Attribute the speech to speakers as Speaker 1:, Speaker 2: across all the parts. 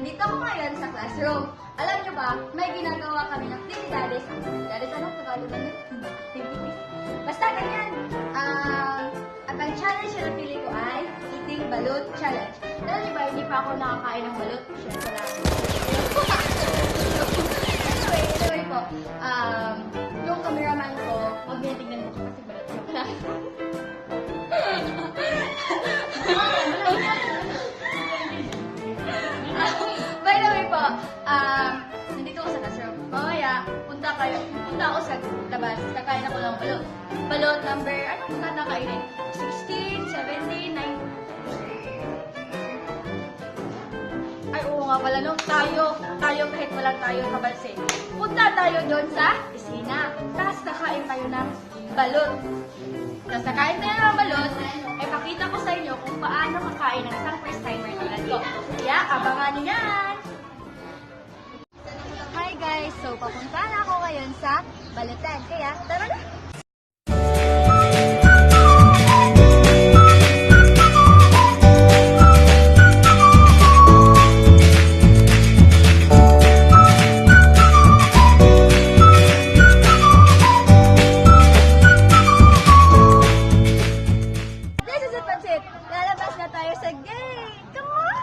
Speaker 1: nandito ako ngayon sa classroom. Alam nyo ba, may ginagawa kami ng actividades. Actividades, anong Tagalog na yun? Activities. Basta ganyan. At ang challenge na napili ko ay eating balot challenge. Alam nyo ba, hindi pa ako nakakain ng balot. Siyempre lang. anyway po. Yung cameraman ko, huwag niya tingnan mo kasi balot ko lang. By the way po, nandito ako sa classroom. Mamaya, punta ako sa labas. Kakain ako ng balot. Balot number, anong kakakainin? 16, 17, 9. Ay, oo nga pala, no? Tayo kahit walang tayo kabalsin. Punta tayo doon sa piscina. Tapos kakain tayo ng balot. Tapos nakain tayo ng balot, ay pakita ko sa inyo kung paano kakain ng isang first timer tulad ko. Kaya, abangan nyo yan! Hi guys! So, papunta na ako ngayon sa balutan. Kaya, tara na! Lalabas na tayo sa gate! Come on!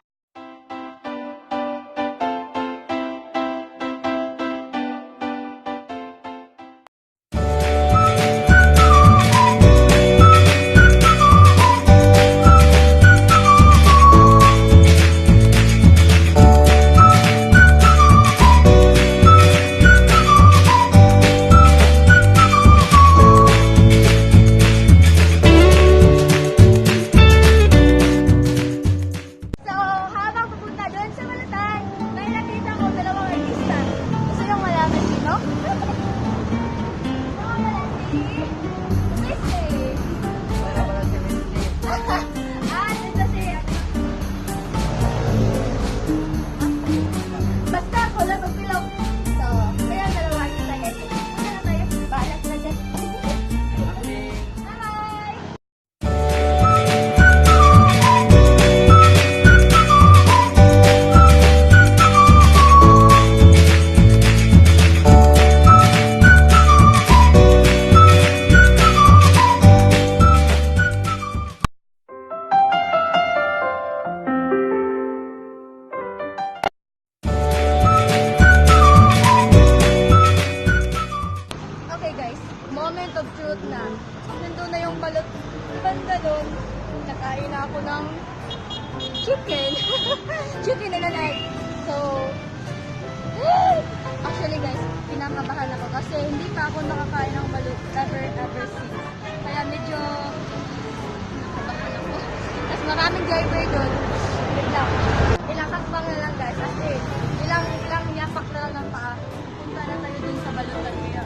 Speaker 1: Moment of truth na. Nandun na yung balot banda doon. Nakain na ako ng chicken. Chicken and an egg. So, actually guys, pinakabahan ako kasi hindi pa ako nakakain ng balot ever since. Kaya medyo nakabahan ako. Tapos maraming driver doon. Wait lang. Ilang hakbang na lang guys. As in, ilang yapak na lang ng paa. Punta na tayo dun sa balutan kaya.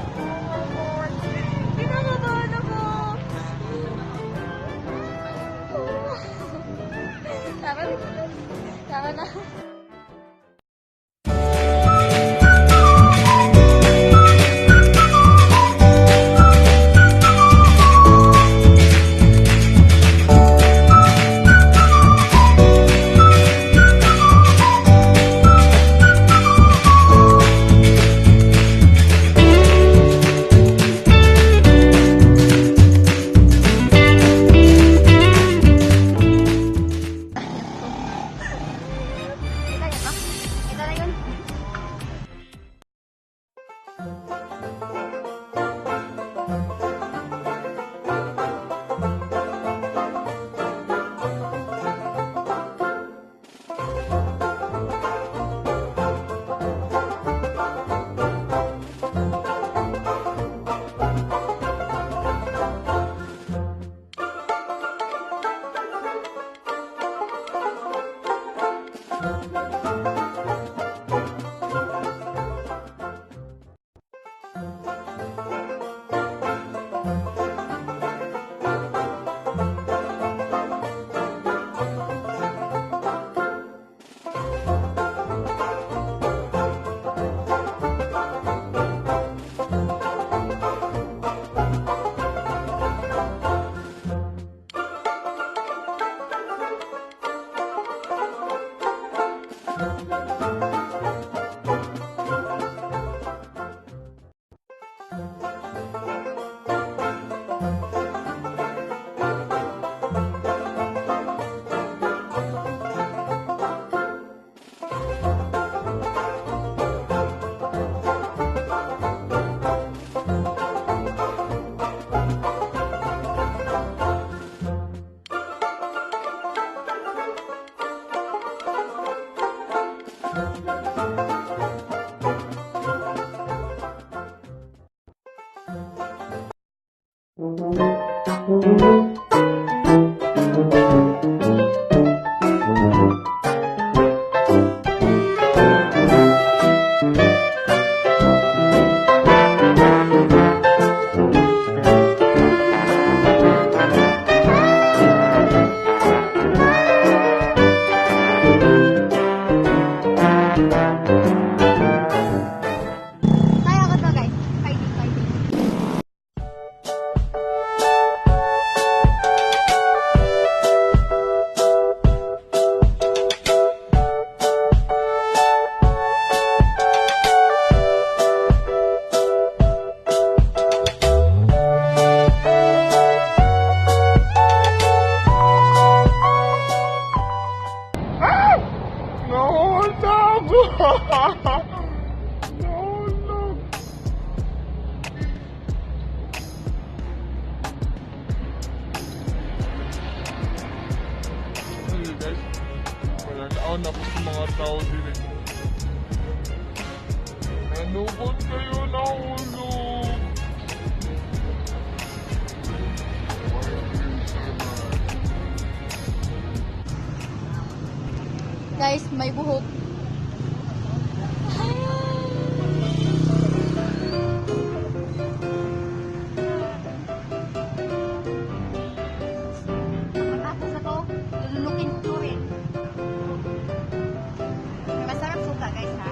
Speaker 1: Pinakabahan ako! Tara na. Kaya ko to guys. Fighting, fighting.
Speaker 2: Guys, walang naon na po sa mga tao din eh. Nanukot kayo na ulo.
Speaker 1: Guys, may buhok. Matapos ako, lulunukin ko rin. Masarap suka guys ha.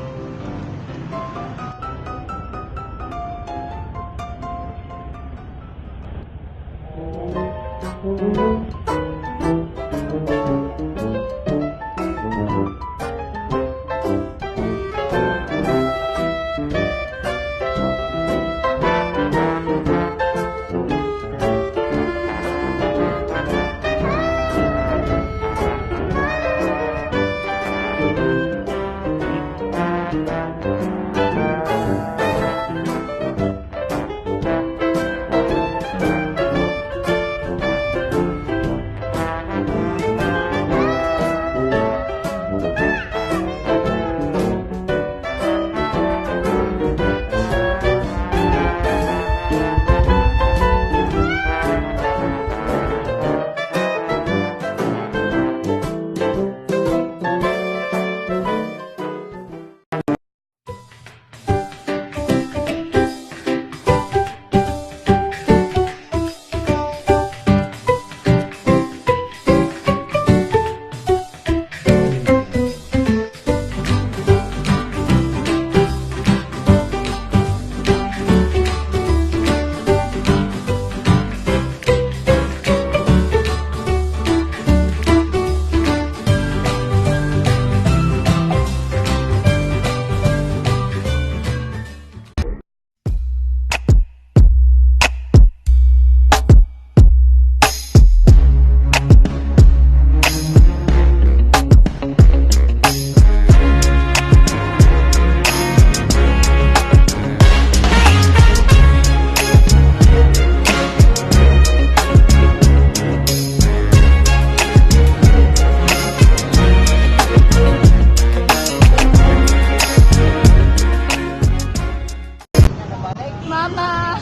Speaker 1: Mama!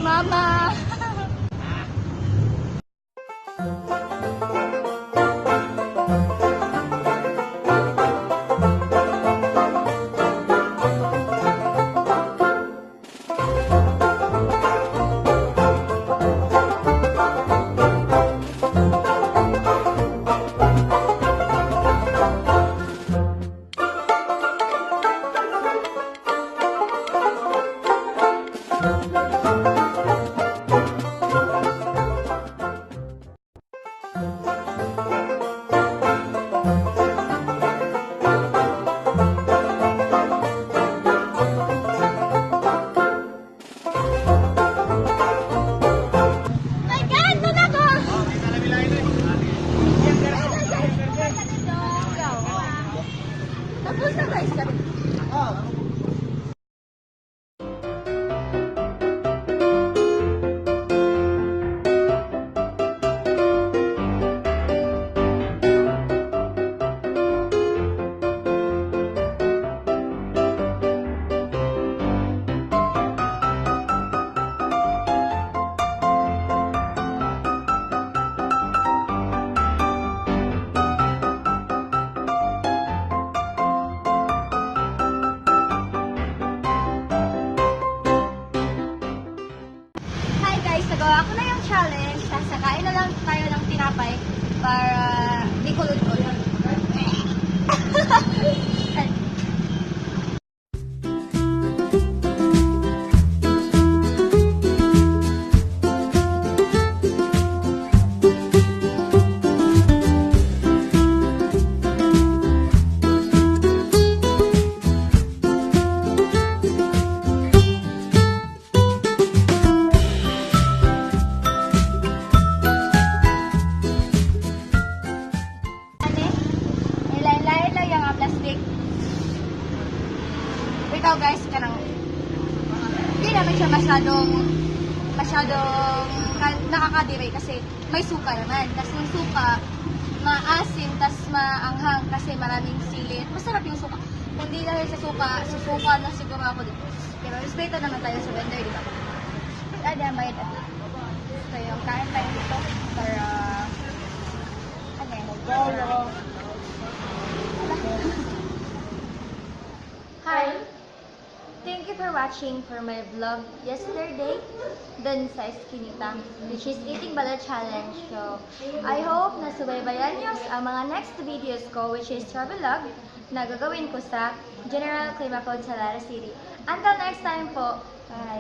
Speaker 1: Mama! challenge. Sasakain na lang tayo ng tinapay para di kulot-kulot. Nilain-lain lang yung plastic. Ikaw guys, kanang hindi naman siya masyadong nakakadiri kasi may suka naman. Kasi yung suka, maasim, tas maanghang kasi maraming sili. Masarap yung suka. Kung di dahil sa suka, susuka na siguro ako dito. Pero respeto naman tayo sa vendor, di ba? Adi ang bayad at so yung kain tayo dito para Hi! Thank you for watching for my vlog yesterday dun sa Eskinita, which is Eating Balot Challenge. So, I hope na subaybayan nyo ang mga next videos ko, which is travel vlog, na gagawin ko sa General Climacold sa Lara City. Until next time po, bye!